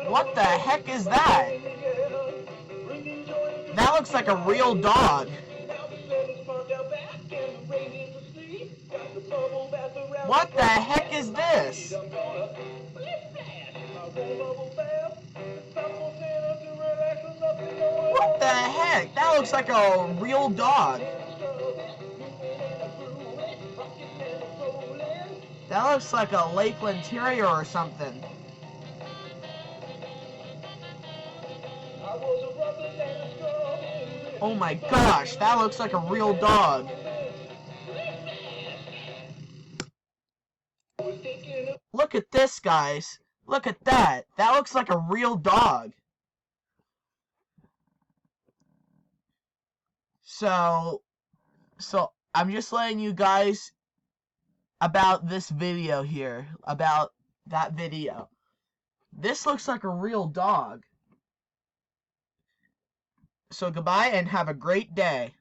What the heck is that? That looks like a real dog. What the heck is this? What the heck? That looks like a real dog. That looks like a Lakeland Terrier or something. Oh my gosh, that looks like a real dog. Look at this, guys. Look at that. That looks like a real dog. So I'm just letting you guys about this video here, about that video. This looks like a real dog. So goodbye and have a great day.